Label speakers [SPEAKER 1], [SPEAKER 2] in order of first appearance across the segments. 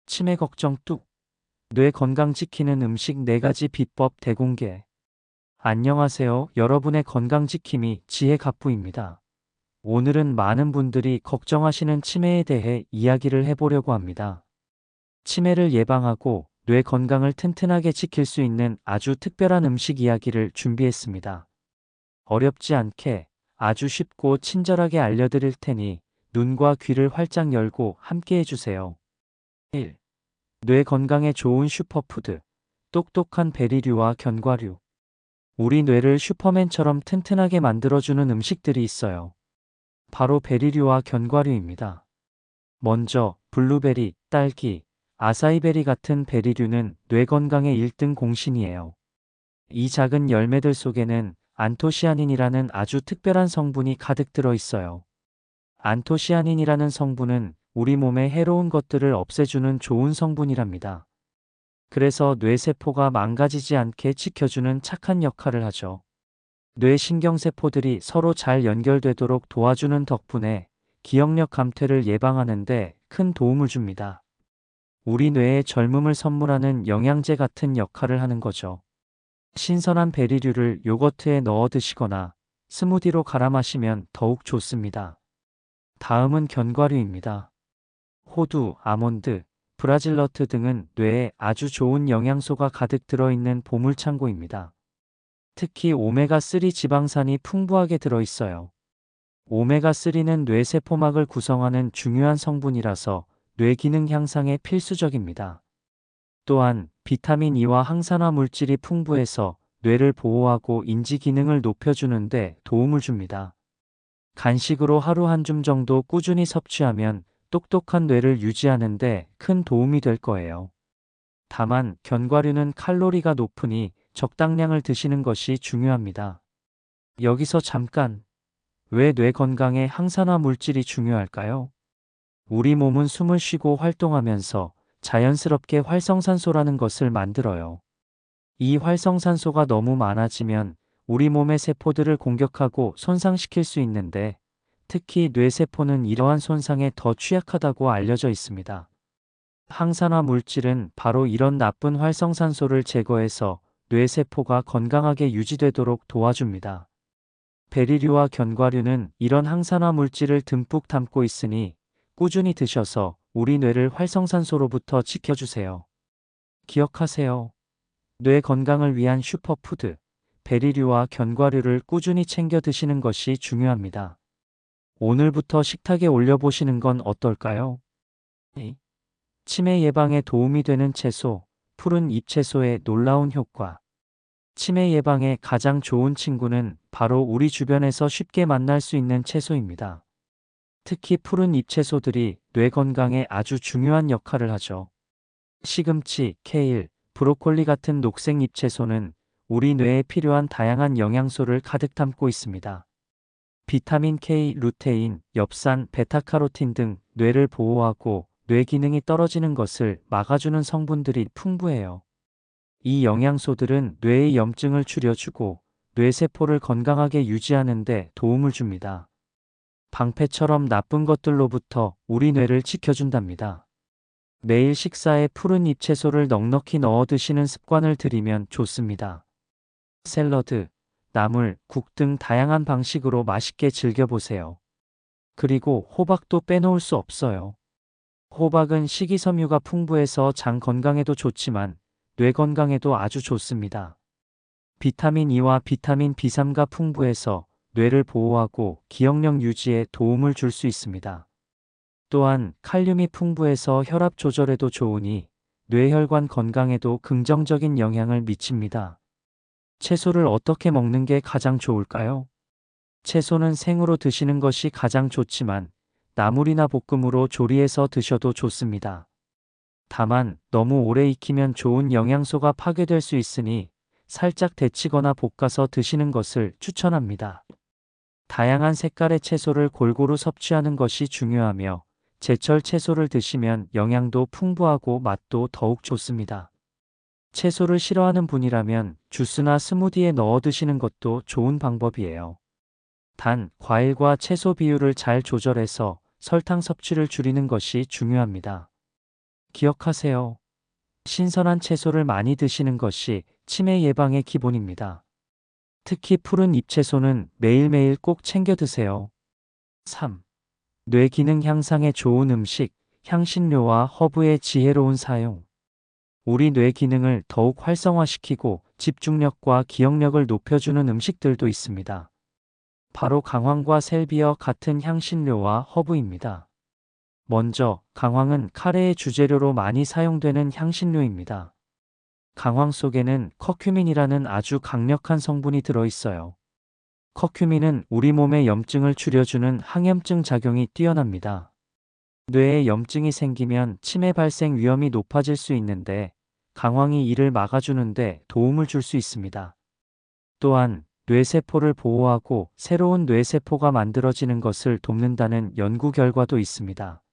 [SPEAKER 1] 치매 걱정 뚝. 뇌 건강 지키는 음식 4가지 비법 대공개. 안녕하세요. 여러분의 건강 지킴이 지혜 갑부입니다. 오늘은 많은 분들이 걱정하시는 치매에 대해 이야기를 해보려고 합니다. 치매를 예방하고 뇌 건강을 튼튼하게 지킬 수 있는 아주 특별한 음식 이야기를 준비했습니다. 어렵지 않게 아주 쉽고 친절하게 알려드릴 테니 눈과 귀를 활짝 열고 함께 해주세요. 1. 뇌 건강에 좋은 슈퍼푸드. 똑똑한 베리류와 견과류. 우리 뇌를 슈퍼맨처럼 튼튼하게 만들어주는 음식들이 있어요. 바로 베리류와 견과류입니다. 먼저 블루베리, 딸기, 아사이베리 같은 베리류는 뇌 건강의 1등 공신이에요. 이 작은 열매들 속에는 안토시아닌이라는 아주 특별한 성분이 가득 들어 있어요. 안토시아닌이라는 성분은 우리 몸에 해로운 것들을 없애주는 좋은 성분이랍니다. 그래서 뇌세포가 망가지지 않게 지켜주는 착한 역할을 하죠. 뇌신경세포들이 서로 잘 연결되도록 도와주는 덕분에 기억력 감퇴를 예방하는데 큰 도움을 줍니다. 우리 뇌에 젊음을 선물하는 영양제 같은 역할을 하는 거죠. 신선한 베리류를 요거트에 넣어 드시거나 스무디로 갈아 마시면 더욱 좋습니다. 다음은 견과류입니다. 호두, 아몬드, 브라질너트 등은 뇌에 아주 좋은 영양소가 가득 들어있는 보물창고입니다. 특히 오메가3 지방산이 풍부하게 들어있어요. 오메가3는 뇌세포막을 구성하는 중요한 성분이라서 뇌 기능 향상에 필수적입니다. 또한 비타민 E와 항산화 물질이 풍부해서 뇌를 보호하고 인지 기능을 높여주는데 도움을 줍니다. 간식으로 하루 한 줌 정도 꾸준히 섭취하면 똑똑한 뇌를 유지하는데 큰 도움이 될 거예요. 다만 견과류는 칼로리가 높으니 적당량을 드시는 것이 중요합니다. 여기서 잠깐, 왜 뇌 건강에 항산화 물질이 중요할까요? 우리 몸은 숨을 쉬고 활동하면서 자연스럽게 활성산소라는 것을 만들어요. 이 활성산소가 너무 많아지면 우리 몸의 세포들을 공격하고 손상시킬 수 있는데 특히 뇌세포는 이러한 손상에 더 취약하다고 알려져 있습니다. 항산화 물질은 바로 이런 나쁜 활성산소를 제거해서 뇌세포가 건강하게 유지되도록 도와줍니다. 베리류와 견과류는 이런 항산화 물질을 듬뿍 담고 있으니 꾸준히 드셔서 우리 뇌를 활성산소로부터 지켜주세요. 기억하세요. 뇌 건강을 위한 슈퍼푸드, 베리류와 견과류를 꾸준히 챙겨 드시는 것이 중요합니다. 오늘부터 식탁에 올려보시는 건 어떨까요? 치매 예방에 도움이 되는 채소, 푸른 잎채소의 놀라운 효과. 치매 예방에 가장 좋은 친구는 바로 우리 주변에서 쉽게 만날 수 있는 채소입니다. 특히 푸른 잎채소들이 뇌 건강에 아주 중요한 역할을 하죠. 시금치, 케일, 브로콜리 같은 녹색 잎채소는 우리 뇌에 필요한 다양한 영양소를 가득 담고 있습니다. 비타민 K, 루테인, 엽산, 베타카로틴 등 뇌를 보호하고 뇌 기능이 떨어지는 것을 막아주는 성분들이 풍부해요. 이 영양소들은 뇌의 염증을 줄여주고 뇌세포를 건강하게 유지하는 데 도움을 줍니다. 방패처럼 나쁜 것들로부터 우리 뇌를 지켜준답니다. 매일 식사에 푸른 잎채소를 넉넉히 넣어 드시는 습관을 들이면 좋습니다. 샐러드, 나물, 국 등 다양한 방식으로 맛있게 즐겨보세요. 그리고 호박도 빼놓을 수 없어요. 호박은 식이섬유가 풍부해서 장 건강에도 좋지만 뇌 건강에도 아주 좋습니다. 비타민 E와 비타민 B3가 풍부해서 뇌를 보호하고 기억력 유지에 도움을 줄 수 있습니다. 또한 칼륨이 풍부해서 혈압 조절에도 좋으니 뇌혈관 건강에도 긍정적인 영향을 미칩니다. 채소를 어떻게 먹는 게 가장 좋을까요? 채소는 생으로 드시는 것이 가장 좋지만 나물이나 볶음으로 조리해서 드셔도 좋습니다. 다만 너무 오래 익히면 좋은 영양소가 파괴될 수 있으니 살짝 데치거나 볶아서 드시는 것을 추천합니다. 다양한 색깔의 채소를 골고루 섭취하는 것이 중요하며 제철 채소를 드시면 영양도 풍부하고 맛도 더욱 좋습니다. 채소를 싫어하는 분이라면 주스나 스무디에 넣어 드시는 것도 좋은 방법이에요. 단, 과일과 채소 비율을 잘 조절해서 설탕 섭취를 줄이는 것이 중요합니다. 기억하세요. 신선한 채소를 많이 드시는 것이 치매 예방의 기본입니다. 특히 푸른 잎채소는 매일매일 꼭 챙겨 드세요. 3. 뇌 기능 향상에 좋은 음식, 향신료와 허브의 지혜로운 사용. 우리 뇌 기능을 더욱 활성화시키고 집중력과 기억력을 높여주는 음식들도 있습니다. 바로 강황과 셀비어 같은 향신료와 허브입니다. 먼저, 강황은 카레의 주재료로 많이 사용되는 향신료입니다. 강황 속에는 커큐민이라는 아주 강력한 성분이 들어있어요. 커큐민은 우리 몸의 염증을 줄여주는 항염증 작용이 뛰어납니다. 뇌에 염증이 생기면 치매 발생 위험이 높아질 수 있는데 강황이 이를 막아주는데 도움을 줄 수 있습니다. 또한 뇌세포를 보호하고 새로운 뇌세포가 만들어지는 것을 돕는다는 연구 결과도 있습니다.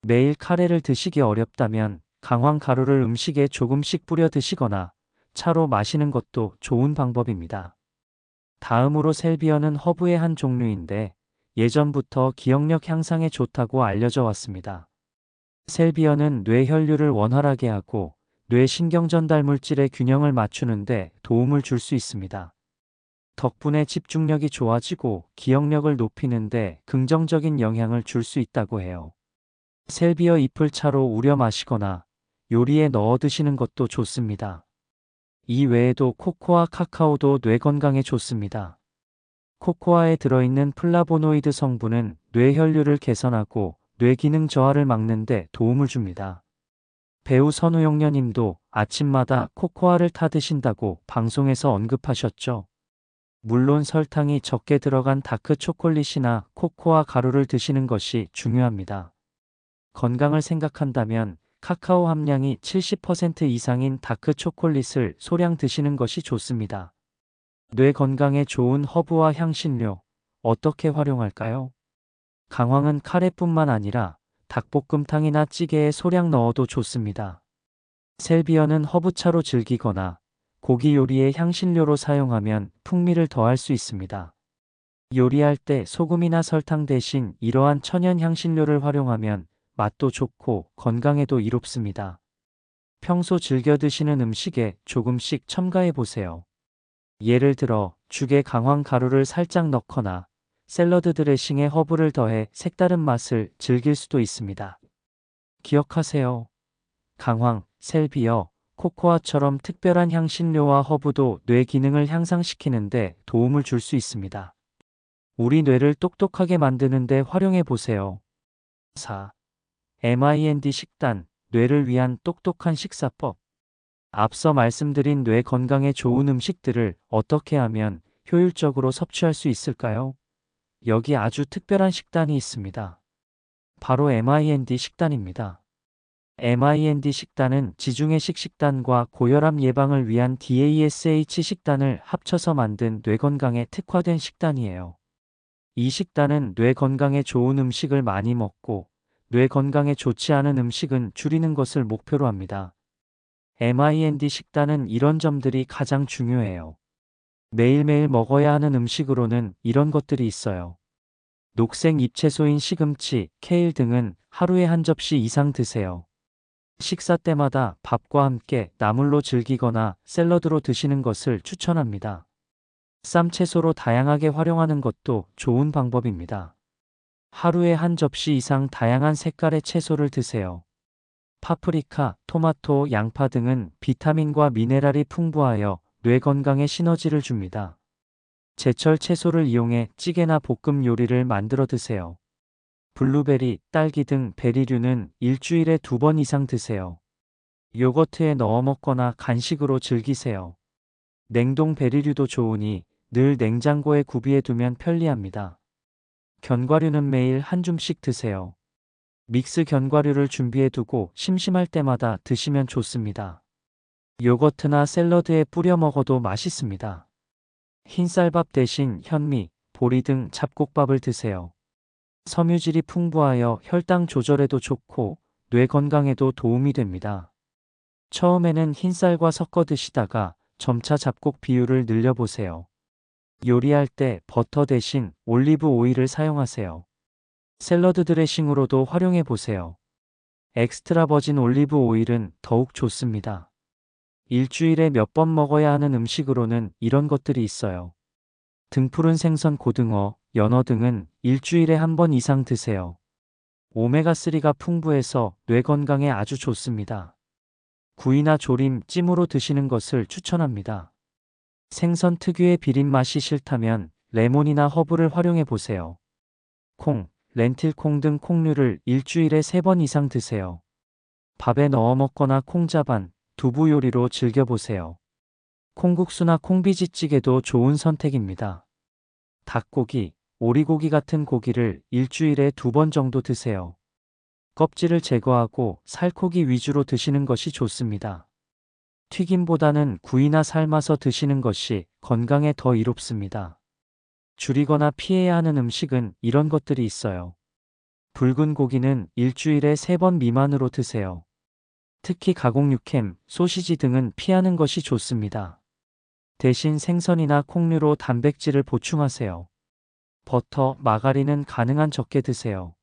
[SPEAKER 1] 매일 카레를 드시기 어렵다면 강황 가루를 음식에 조금씩 뿌려 드시거나 차로 마시는 것도 좋은 방법입니다. 다음으로 셀비어는 허브의 한 종류인데 예전부터 기억력 향상에 좋다고 알려져 왔습니다. 셀비어는 뇌 혈류를 원활하게 하고 뇌 신경 전달 물질의 균형을 맞추는데 도움을 줄 수 있습니다. 덕분에 집중력이 좋아지고 기억력을 높이는데 긍정적인 영향을 줄 수 있다고 해요. 셀비어 잎을 차로 우려 마시거나 요리에 넣어 드시는 것도 좋습니다. 이 외에도 코코아 카카오도 뇌 건강에 좋습니다. 코코아에 들어있는 플라보노이드 성분은 뇌 혈류를 개선하고 뇌 기능 저하를 막는 데 도움을 줍니다. 배우 선우용녀 님도 아침마다 코코아를 타 드신다고 방송에서 언급하셨죠. 물론 설탕이 적게 들어간 다크 초콜릿이나 코코아 가루를 드시는 것이 중요합니다. 건강을 생각한다면 카카오 함량이 70% 이상인 다크 초콜릿을 소량 드시는 것이 좋습니다. 뇌 건강에 좋은 허브와 향신료, 어떻게 활용할까요? 강황은 카레뿐만 아니라 닭볶음탕이나 찌개에 소량 넣어도 좋습니다. 셀비어는 허브차로 즐기거나 고기 요리에 향신료로 사용하면 풍미를 더할 수 있습니다. 요리할 때 소금이나 설탕 대신 이러한 천연 향신료를 활용하면 맛도 좋고 건강에도 이롭습니다. 평소 즐겨 드시는 음식에 조금씩 첨가해 보세요. 예를 들어 죽에 강황 가루를 살짝 넣거나 샐러드 드레싱에 허브를 더해 색다른 맛을 즐길 수도 있습니다. 기억하세요. 강황, 셀비어, 코코아처럼 특별한 향신료와 허브도 뇌 기능을 향상시키는데 도움을 줄 수 있습니다. 우리 뇌를 똑똑하게 만드는데 활용해 보세요. 4. MIND 식단, 뇌를 위한 똑똑한 식사법. 앞서 말씀드린 뇌 건강에 좋은 음식들을 어떻게 하면 효율적으로 섭취할 수 있을까요? 여기 아주 특별한 식단이 있습니다. 바로 MIND 식단입니다. MIND 식단은 지중해식 식단과 고혈압 예방을 위한 DASH 식단을 합쳐서 만든 뇌 건강에 특화된 식단이에요. 이 식단은 뇌 건강에 좋은 음식을 많이 먹고 뇌 건강에 좋지 않은 음식은 줄이는 것을 목표로 합니다. MIND 식단은 이런 점들이 가장 중요해요. 매일매일 먹어야 하는 음식으로는 이런 것들이 있어요. 녹색 잎채소인 시금치, 케일 등은 하루에 한 접시 이상 드세요. 식사 때마다 밥과 함께 나물로 즐기거나 샐러드로 드시는 것을 추천합니다. 쌈채소로 다양하게 활용하는 것도 좋은 방법입니다. 하루에 한 접시 이상 다양한 색깔의 채소를 드세요. 파프리카, 토마토, 양파 등은 비타민과 미네랄이 풍부하여 뇌 건강에 시너지를 줍니다. 제철 채소를 이용해 찌개나 볶음 요리를 만들어 드세요. 블루베리, 딸기 등 베리류는 일주일에 2번 이상 드세요. 요거트에 넣어 먹거나 간식으로 즐기세요. 냉동 베리류도 좋으니 늘 냉장고에 구비해 두면 편리합니다. 견과류는 매일 한 줌씩 드세요. 믹스 견과류를 준비해 두고 심심할 때마다 드시면 좋습니다. 요거트나 샐러드에 뿌려 먹어도 맛있습니다. 흰쌀밥 대신 현미, 보리 등 잡곡밥을 드세요. 섬유질이 풍부하여 혈당 조절에도 좋고 뇌 건강에도 도움이 됩니다. 처음에는 흰쌀과 섞어 드시다가 점차 잡곡 비율을 늘려보세요. 요리할 때 버터 대신 올리브 오일을 사용하세요. 샐러드 드레싱으로도 활용해 보세요. 엑스트라 버진 올리브 오일은 더욱 좋습니다. 일주일에 몇 번 먹어야 하는 음식으로는 이런 것들이 있어요. 등푸른 생선, 고등어, 연어 등은 일주일에 한 번 이상 드세요. 오메가3가 풍부해서 뇌 건강에 아주 좋습니다. 구이나 조림, 찜으로 드시는 것을 추천합니다. 생선 특유의 비린 맛이 싫다면 레몬이나 허브를 활용해 보세요. 콩, 렌틸콩 등 콩류를 일주일에 3번 이상 드세요. 밥에 넣어 먹거나 콩자반, 두부 요리로 즐겨보세요. 콩국수나 콩비지찌개도 좋은 선택입니다. 닭고기, 오리고기 같은 고기를 일주일에 2번 정도 드세요. 껍질을 제거하고 살코기 위주로 드시는 것이 좋습니다. 튀김보다는 구이나 삶아서 드시는 것이 건강에 더 이롭습니다. 줄이거나 피해야 하는 음식은 이런 것들이 있어요. 붉은 고기는 일주일에 3번 미만으로 드세요. 특히 가공 육햄, 소시지 등은 피하는 것이 좋습니다. 대신 생선이나 콩류로 단백질을 보충하세요. 버터, 마가린은 가능한 적게 드세요.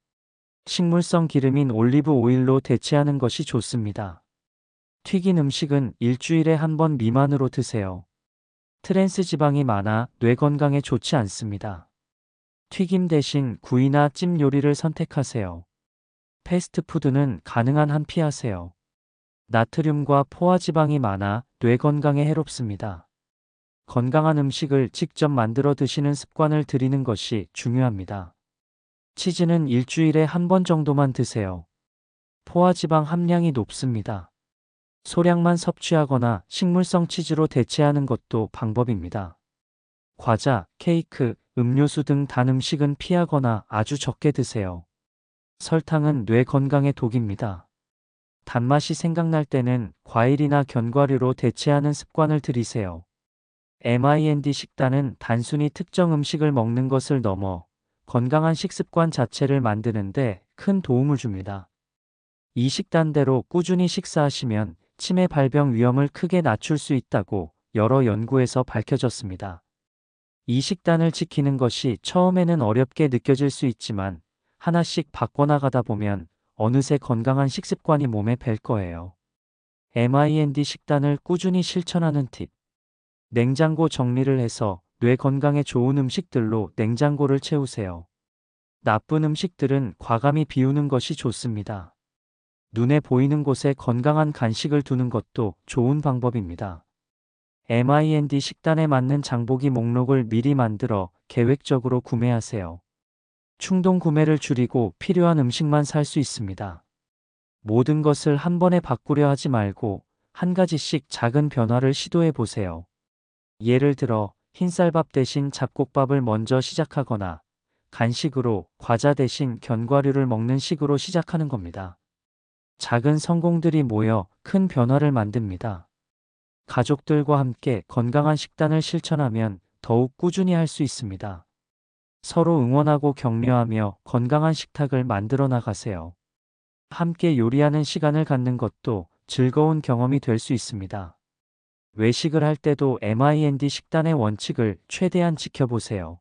[SPEAKER 1] 식물성 기름인 올리브 오일로 대체하는 것이 좋습니다. 튀긴 음식은 일주일에 1번 미만으로 드세요. 트랜스 지방이 많아 뇌 건강에 좋지 않습니다. 튀김 대신 구이나 찜 요리를 선택하세요. 패스트푸드는 가능한 한 피하세요. 나트륨과 포화지방이 많아 뇌 건강에 해롭습니다. 건강한 음식을 직접 만들어 드시는 습관을 들이는 것이 중요합니다. 치즈는 일주일에 1번 정도만 드세요. 포화지방 함량이 높습니다. 소량만 섭취하거나 식물성 치즈로 대체하는 것도 방법입니다. 과자, 케이크, 음료수 등 단 음식은 피하거나 아주 적게 드세요. 설탕은 뇌 건강에 독입니다. 단맛이 생각날 때는 과일이나 견과류로 대체하는 습관을 들이세요. MIND 식단은 단순히 특정 음식을 먹는 것을 넘어 건강한 식습관 자체를 만드는데 큰 도움을 줍니다. 이 식단대로 꾸준히 식사하시면 치매 발병 위험을 크게 낮출 수 있다고 여러 연구에서 밝혀졌습니다. 이 식단을 지키는 것이 처음에는 어렵게 느껴질 수 있지만 하나씩 바꿔나가다 보면 어느새 건강한 식습관이 몸에 뵐 거예요. MIND 식단을 꾸준히 실천하는 팁. 냉장고 정리를 해서 뇌 건강에 좋은 음식들로 냉장고를 채우세요. 나쁜 음식들은 과감히 비우는 것이 좋습니다. 눈에 보이는 곳에 건강한 간식을 두는 것도 좋은 방법입니다. MIND 식단에 맞는 장보기 목록을 미리 만들어 계획적으로 구매하세요. 충동 구매를 줄이고 필요한 음식만 살 수 있습니다. 모든 것을 한 번에 바꾸려 하지 말고 한 가지씩 작은 변화를 시도해 보세요. 예를 들어 흰쌀밥 대신 잡곡밥을 먼저 시작하거나 간식으로 과자 대신 견과류를 먹는 식으로 시작하는 겁니다. 작은 성공들이 모여 큰 변화를 만듭니다. 가족들과 함께 건강한 식단을 실천하면 더욱 꾸준히 할 수 있습니다. 서로 응원하고 격려하며 건강한 식탁을 만들어 나가세요. 함께 요리하는 시간을 갖는 것도 즐거운 경험이 될 수 있습니다. 외식을 할 때도 MIND 식단의 원칙을 최대한 지켜보세요.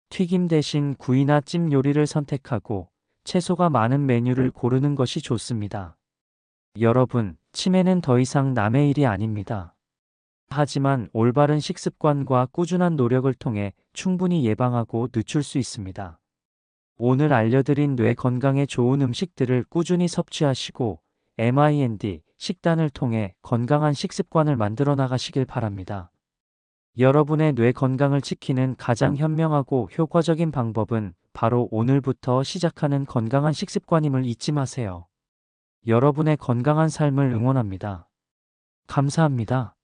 [SPEAKER 1] 튀김 대신 구이나 찜 요리를 선택하고 채소가 많은 메뉴를 고르는 것이 좋습니다. 여러분, 치매는 더 이상 남의 일이 아닙니다. 하지만 올바른 식습관과 꾸준한 노력을 통해 충분히 예방하고 늦출 수 있습니다. 오늘 알려드린 뇌 건강에 좋은 음식들을 꾸준히 섭취하시고 MIND 식단을 통해 건강한 식습관을 만들어 나가시길 바랍니다. 여러분의 뇌 건강을 지키는 가장 현명하고 효과적인 방법은 바로 오늘부터 시작하는 건강한 식습관임을 잊지 마세요. 여러분의 건강한 삶을 응원합니다. 감사합니다.